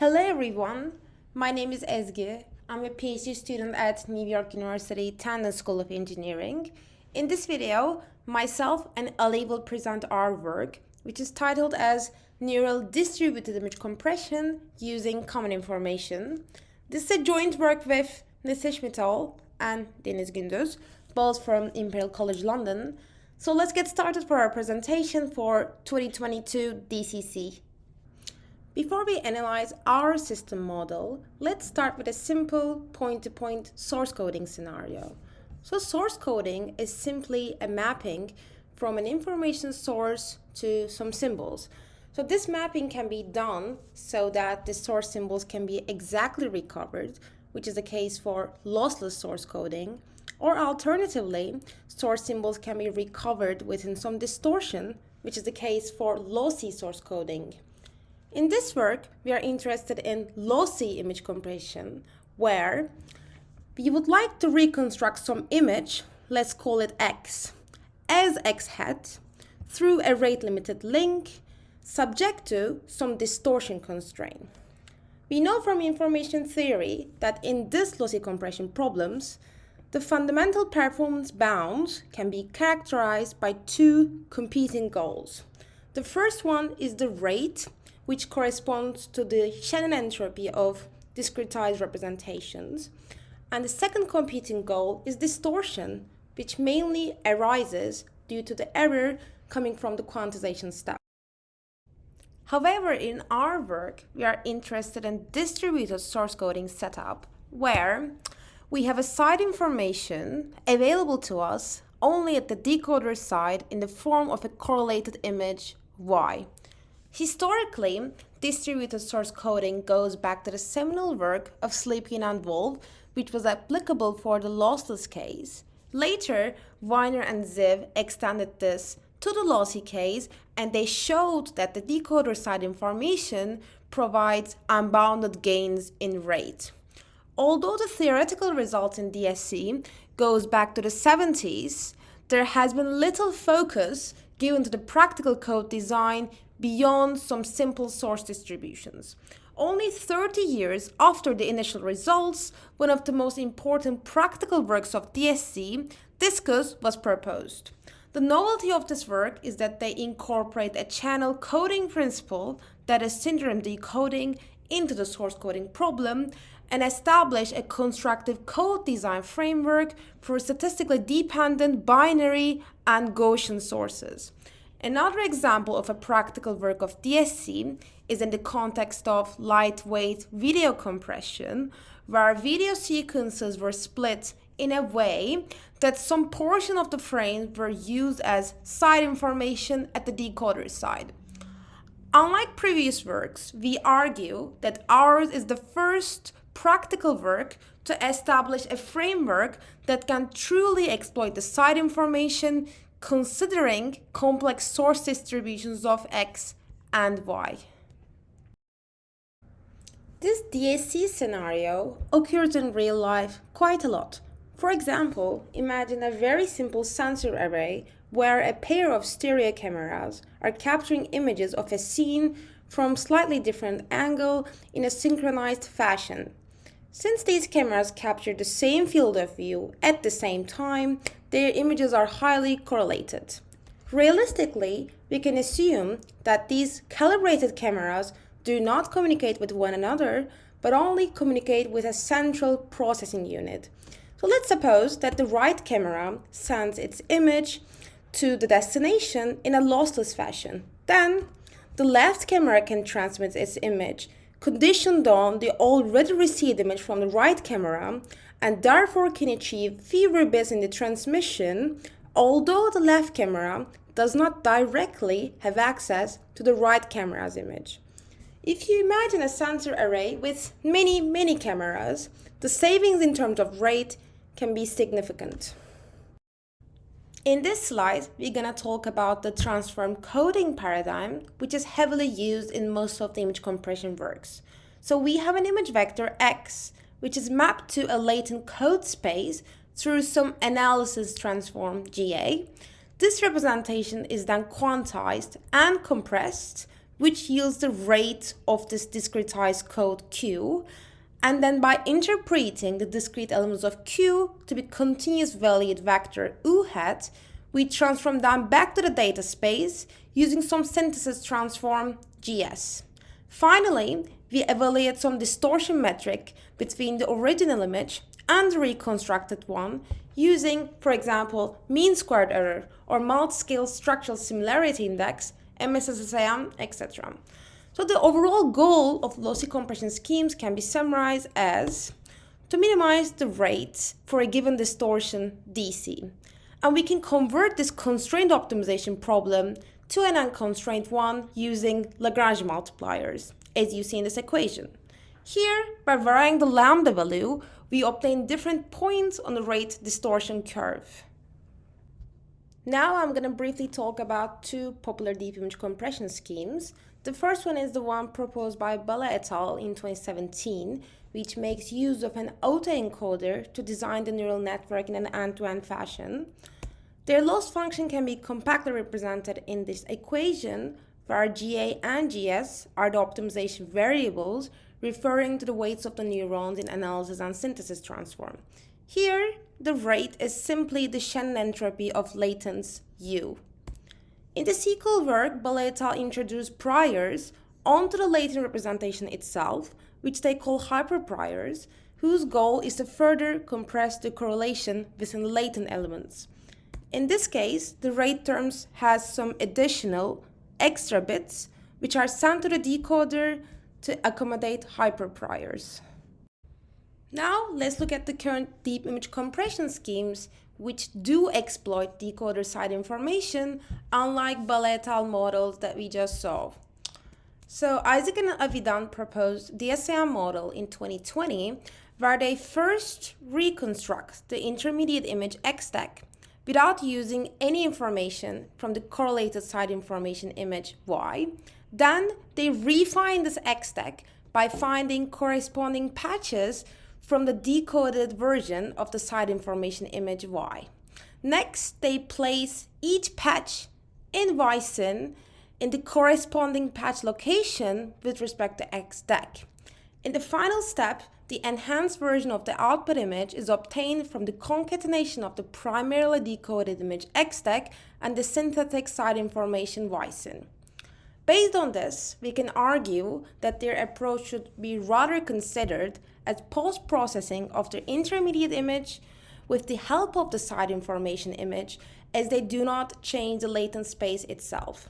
Hello everyone, my name is Ezgi. I'm a PhD student at New York University Tandon School of Engineering. In this video, myself and Ali will present our work, which is titled as Neural Distributed Image Compression Using Common Information. This is a joint work with Mital and Gunduz, both from Imperial College London. So let's get started for our presentation for 2022 DCC. Before we analyze our system model, let's start with a simple point-to-point source coding scenario. So source coding is simply a mapping from an information source to some symbols. So this mapping can be done so that the source symbols can be exactly recovered, which is the case for lossless source coding, or alternatively, source symbols can be recovered within some distortion, which is the case for lossy source coding. In this work, we are interested in lossy image compression, where we would like to reconstruct some image, let's call it X, as X hat, through a rate-limited link, subject to some distortion constraint. We know from information theory that in this lossy compression problems, the fundamental performance bounds can be characterized by two competing goals. The first one is the rate, which corresponds to the Shannon entropy of discretized representations. And the second competing goal is distortion, which mainly arises due to the error coming from the quantization step. However, in our work, we are interested in distributed source coding setup, where we have a side information available to us only at the decoder side in the form of a correlated image Y. Historically, distributed source coding goes back to the seminal work of Slepian and Wolf, which was applicable for the lossless case. Later, Weiner and Ziv extended this to the lossy case, and they showed that the decoder side information provides unbounded gains in rate. Although the theoretical results in DSC goes back to the 70s, there has been little focus given to the practical code design beyond some simple source distributions. Only 30 years after the initial results, one of the most important practical works of DSC, Discus, was proposed. The novelty of this work is that they incorporate a channel coding principle, that is syndrome decoding, into the source coding problem and establish a constructive code design framework for statistically dependent binary and Gaussian sources. Another example of a practical work of DSC is in the context of lightweight video compression, where video sequences were split in a way that some portion of the frames were used as side information at the decoder side. Unlike previous works, we argue that ours is the first practical work to establish a framework that can truly exploit the side information considering complex source distributions of X and Y. This DSC scenario occurs in real life quite a lot. For example, imagine a very simple sensor array where a pair of stereo cameras are capturing images of a scene from slightly different angle in a synchronized fashion. Since these cameras capture the same field of view at the same time, their images are highly correlated. Realistically, we can assume that these calibrated cameras do not communicate with one another, but only communicate with a central processing unit. So let's suppose that the right camera sends its image to the destination in a lossless fashion. Then, the left camera can transmit its image conditioned on the already received image from the right camera, and therefore can achieve fewer bits in the transmission, although the left camera does not directly have access to the right camera's image. If you imagine a sensor array with many cameras, the savings in terms of rate can be significant. In this slide, we're going to talk about the transform coding paradigm, which is heavily used in most of the image compression works. So we have an image vector X, which is mapped to a latent code space through some analysis transform GA. This representation is then quantized and compressed which yields the rate of this discretized code Q. And then by interpreting the discrete elements of Q to be continuous valued vector U hat, we transform them back to the data space using some synthesis transform GS. Finally, we evaluate some distortion metric between the original image and the reconstructed one using, for example, mean squared error or multi-scale structural similarity index, MSSSAM, etc. So the overall goal of lossy compression schemes can be summarized as to minimize the rate for a given distortion DC. And we can convert this constrained optimization problem to an unconstrained one using Lagrange multipliers, as you see in this equation. Here, by varying the lambda value, we obtain different points on the rate distortion curve. Now I'm going to briefly talk about two popular deep image compression schemes. The first one is the one proposed by Bala et al. In 2017, which makes use of an autoencoder to design the neural network in an end-to-end fashion. Their loss function can be compactly represented in this equation, where GA and GS are the optimization variables referring to the weights of the neurons in analysis and synthesis transform. Here, the rate is simply the Shannon entropy of latence U. In the sequel work, Bala et al. Introduced priors onto the latent representation itself, which they call hyperpriors, whose goal is to further compress the correlation within the latent elements. In this case, the rate terms has some additional extra bits, which are sent to the decoder to accommodate hyperpriors. Now, let's look at the current deep image compression schemes which do exploit decoder side information, unlike Bala et al. Models that we just saw. So, Ozyilkan and Avidan proposed the DCC model in 2020, where they first reconstruct the intermediate image X stack without using any information from the correlated side information image Y. Then they refine this X stack by finding corresponding patches from the decoded version of the side information image Y. Next, they place each patch in YSYN in the corresponding patch location with respect to X stack. In the final step, the enhanced version of the output image is obtained from the concatenation of the primarily decoded image X stack and the synthetic side information YSYN. Based on this, we can argue that their approach should be rather considered as post-processing of the intermediate image with the help of the side information image, as they do not change the latent space itself.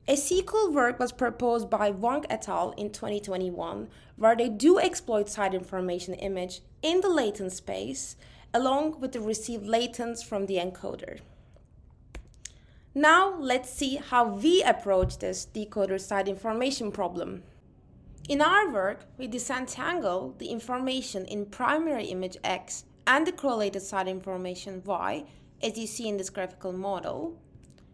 A sequel work was proposed by Wang et al. In 2021, where they do exploit side information image in the latent space, along with the received latents from the encoder. Now, let's see how we approach this decoder side information problem. In our work, we disentangle the information in primary image X and the correlated side information Y, as you see in this graphical model.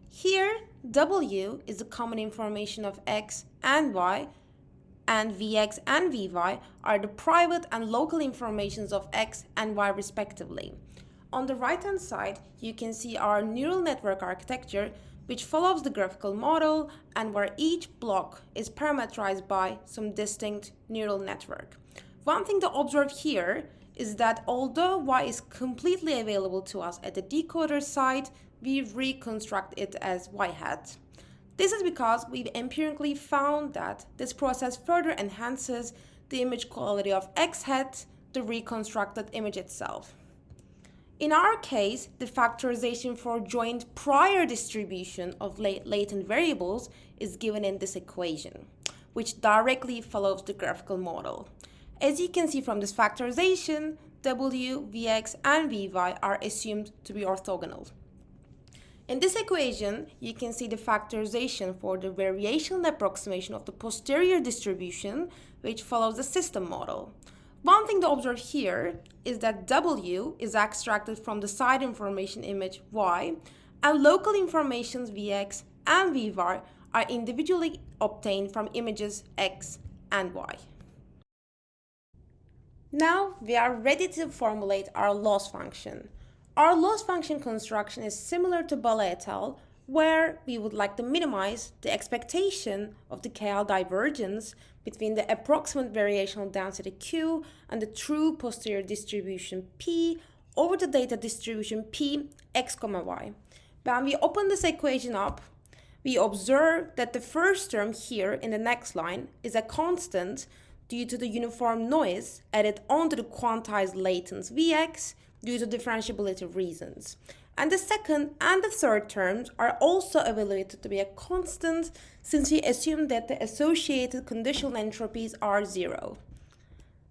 Here, W is the common information of X and Y, and Vx and Vy are the private and local informations of X and Y respectively. On the right-hand side, you can see our neural network architecture, which follows the graphical model and where each block is parameterized by some distinct neural network. One thing to observe here is that although Y is completely available to us at the decoder side, we reconstruct it as Y hat. This is because we've empirically found that this process further enhances the image quality of X hat, the reconstructed image itself. In our case, the factorization for joint prior distribution of latent variables is given in this equation, which directly follows the graphical model. As you can see from this factorization, W, Vx, and Vy are assumed to be orthogonal. In this equation, you can see the factorization for the variational approximation of the posterior distribution, which follows the system model. One thing to observe here is that W is extracted from the side information image Y, and local informations Vx and Vy are individually obtained from images X and Y. Now we are ready to formulate our loss function. Our loss function construction is similar to Bala et al., where we would like to minimize the expectation of the KL divergence between the approximate variational density Q and the true posterior distribution P over the data distribution P x, y. When we open this equation up, we observe that the first term here in the next line is a constant due to the uniform noise added onto the quantized latence Vx due to differentiability reasons. And the second and the third terms are also evaluated to be a constant since we assume that the associated conditional entropies are zero.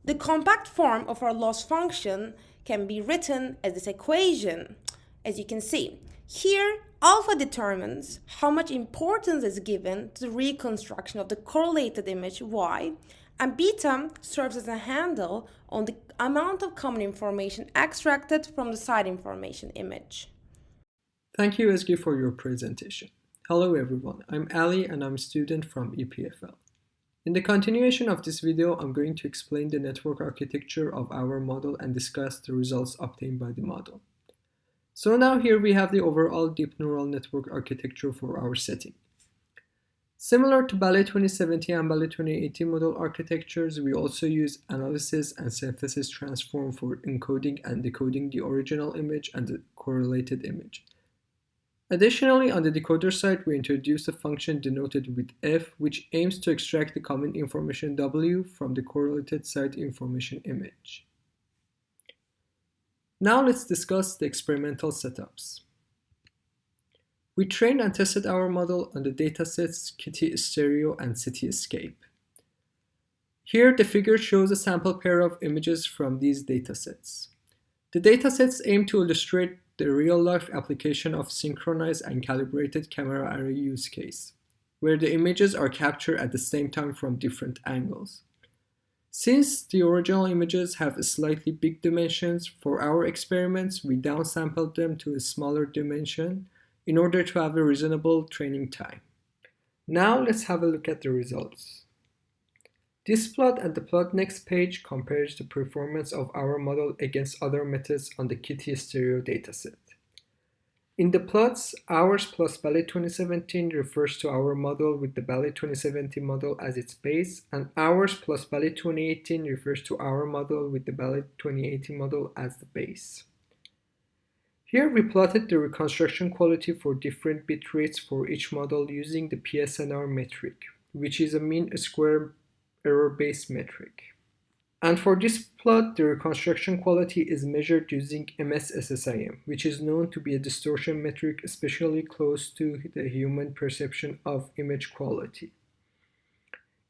The compact form of our loss function can be written as this equation. As you can see, here alpha determines how much importance is given to the reconstruction of the correlated image y, and beta serves as a handle on the amount of common information extracted from the side information image. Thank you, Ezgi, for your presentation. Hello everyone, I'm Ali and I'm a student from EPFL. In the continuation of this video, I'm going to explain the network architecture of our model and discuss the results obtained by the model. So now here we have the overall deep neural network architecture for our setting. Similar to Ballet 2017 and Ballet 2018 model architectures, we also use analysis and synthesis transform for encoding and decoding the original image and the correlated image. Additionally, on the decoder side, we introduce a function denoted with f, which aims to extract the common information w from the correlated side information image. Now let's discuss the experimental setups. We trained and tested our model on the datasets Kitty Stereo and Cityscape. Here, the figure shows a sample pair of images from these datasets. The datasets aim to illustrate the real-life application of synchronized and calibrated camera array use case, where the images are captured at the same time from different angles. Since the original images have slightly big dimensions, for our experiments, we downsampled them to a smaller dimension in order to have a reasonable training time. Now let's have a look at the results. This plot and the plot next page compares the performance of our model against other methods on the Kitty Stereo dataset. In the plots, hours plus Ballet 2017 refers to our model with the Ballet 2017 model as its base, and hours plus Ballet 2018 refers to our model with the Ballet 2018 model as the base. Here we plotted the reconstruction quality for different bit rates for each model using the PSNR metric, which is a mean square error-based metric. And for this plot, the reconstruction quality is measured using MS-SSIM, which is known to be a distortion metric especially close to the human perception of image quality.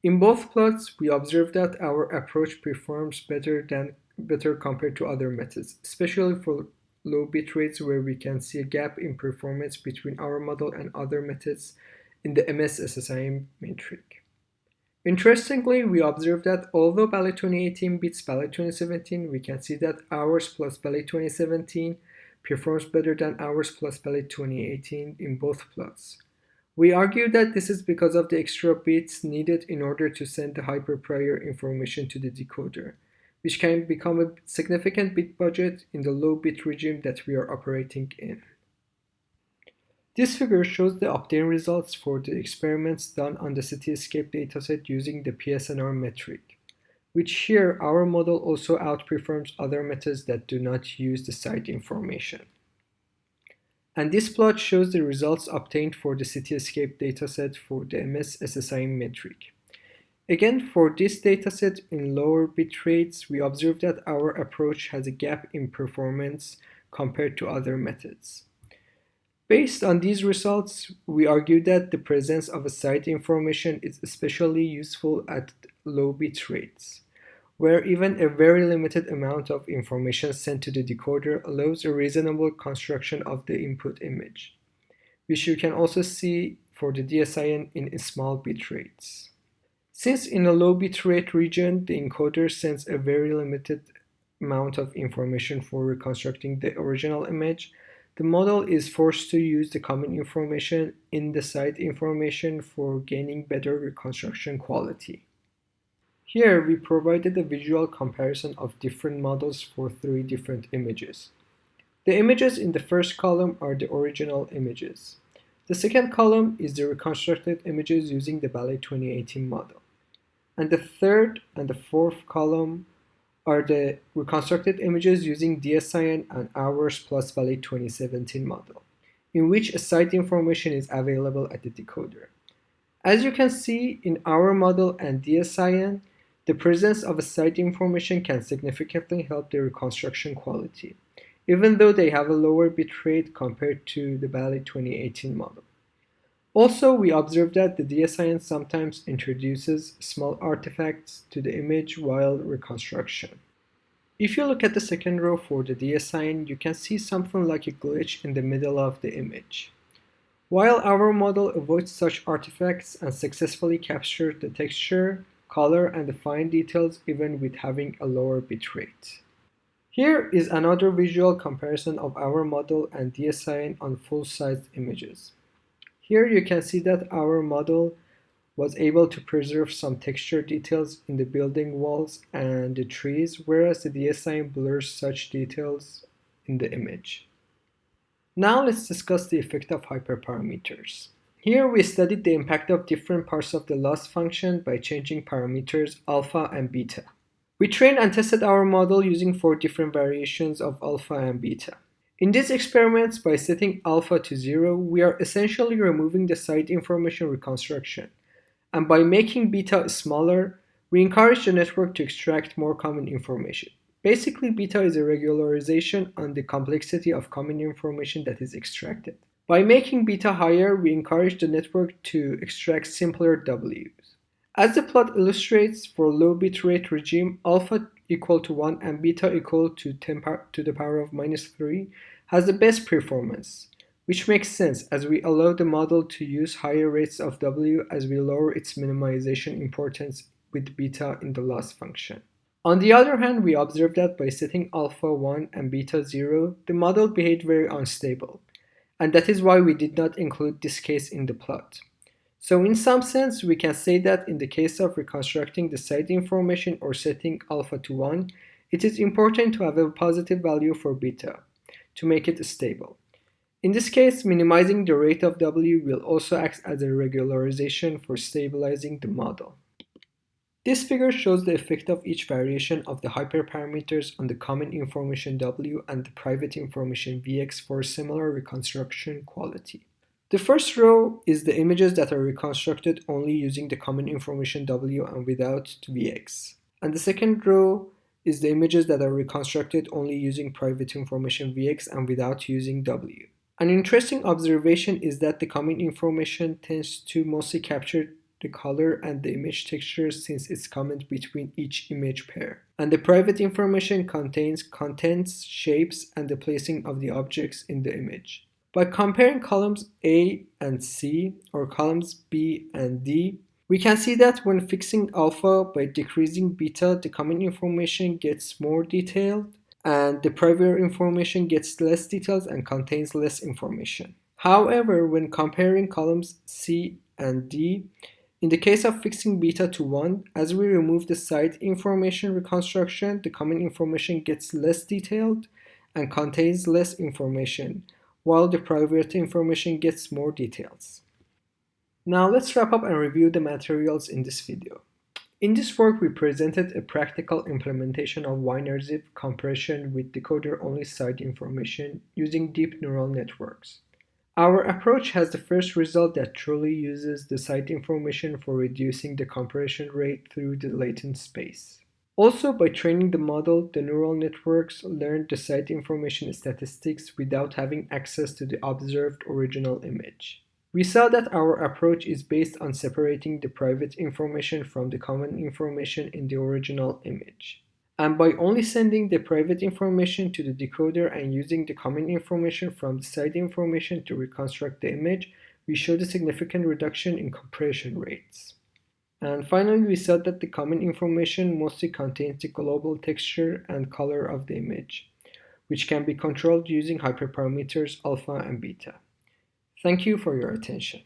In both plots, we observe that our approach performs better compared to other methods, especially for low bit rates where we can see a gap in performance between our model and other methods in the MS-SSIM metric. Interestingly, we observe that although Ballet 2018 beats Ballet 2017, we can see that hours plus Ballet 2017 performs better than hours plus Ballet 2018 in both plots. We argue that this is because of the extra bits needed in order to send the hyperprior information to the decoder, which can become a significant bit budget in the low bit regime that we are operating in. This figure shows the obtained results for the experiments done on the Cityscape dataset using the PSNR metric, which here our model also outperforms other methods that do not use the site information. And this plot shows the results obtained for the Cityscape dataset for the MS-SSIM metric. Again, for this dataset in lower bit rates, we observe that our approach has a gap in performance compared to other methods. Based on these results, we argue that the presence of a site information is especially useful at low bit rates, where even a very limited amount of information sent to the decoder allows a reasonable construction of the input image, which you can also see for the DSIN in small bit rates. Since in a low bit rate region, the encoder sends a very limited amount of information for reconstructing the original image, the model is forced to use the common information in the site information for gaining better reconstruction quality. Here we provided a visual comparison of different models for 3 different images. The images in the first column are the original images. The second column is the reconstructed images using the Ballet 2018 model. And the third and the fourth column are the reconstructed images using DSIN and Hours plus Ballet 2017 model, in which site information is available at the decoder. As you can see, in our model and DSIN, the presence of a site information can significantly help the reconstruction quality, even though they have a lower bitrate compared to the Ballet 2018 model. Also, we observed that the DSIN sometimes introduces small artifacts to the image while reconstruction. If you look at the second row for the DSIN, you can see something like a glitch in the middle of the image. While our model avoids such artifacts and successfully captures the texture, color, and the fine details even with having a lower bitrate. Here is another visual comparison of our model and DSIN on full-size images. Here you can see that our model was able to preserve some texture details in the building walls and the trees, whereas the DSIN blurs such details in the image. Now let's discuss the effect of hyperparameters. Here we studied the impact of different parts of the loss function by changing parameters alpha and beta. We trained and tested our model using 4 different variations of alpha and beta. In these experiments, by setting alpha to 0, we are essentially removing the site information reconstruction. And by making beta smaller, we encourage the network to extract more common information. Basically, beta is a regularization on the complexity of common information that is extracted. By making beta higher, we encourage the network to extract simpler Ws. As the plot illustrates, for low bitrate regime, alpha equal to 1 and beta equal to 10 to the power of minus 3 has the best performance, which makes sense as we allow the model to use higher rates of W as we lower its minimization importance with beta in the loss function. On the other hand, we observed that by setting alpha 1 and beta 0, the model behaved very unstable, and that is why we did not include this case in the plot. So in some sense, we can say that in the case of reconstructing the site information or setting alpha to 1, it is important to have a positive value for beta to make it stable. In this case, minimizing the rate of W will also act as a regularization for stabilizing the model. This figure shows the effect of each variation of the hyperparameters on the common information W and the private information Vx for similar reconstruction quality. The first row is the images that are reconstructed only using the common information W and without Vx. And the second row is the images that are reconstructed only using private information Vx and without using W. An interesting observation is that the common information tends to mostly capture the color and the image texture since it's common between each image pair. And the private information contains contents, shapes, and the placing of the objects in the image. By comparing columns A and C, or columns B and D, we can see that when fixing alpha by decreasing beta, the common information gets more detailed, and the private information gets less details and contains less information. However, when comparing columns C and D, in the case of fixing beta to 1, as we remove the site information reconstruction, the common information gets less detailed and contains less information, while the private information gets more details. Now let's wrap up and review the materials in this video. In this work, we presented a practical implementation of Wiener zip compression with decoder-only site information using deep neural networks. Our approach has the first result that truly uses the site information for reducing the compression rate through the latent space. Also, by training the model, the neural networks learned the site information statistics without having access to the observed original image. We saw that our approach is based on separating the private information from the common information in the original image. And by only sending the private information to the decoder and using the common information from the site information to reconstruct the image, we showed a significant reduction in compression rates. And finally, we saw that the common information mostly contains the global texture and color of the image, which can be controlled using hyperparameters alpha and beta. Thank you for your attention.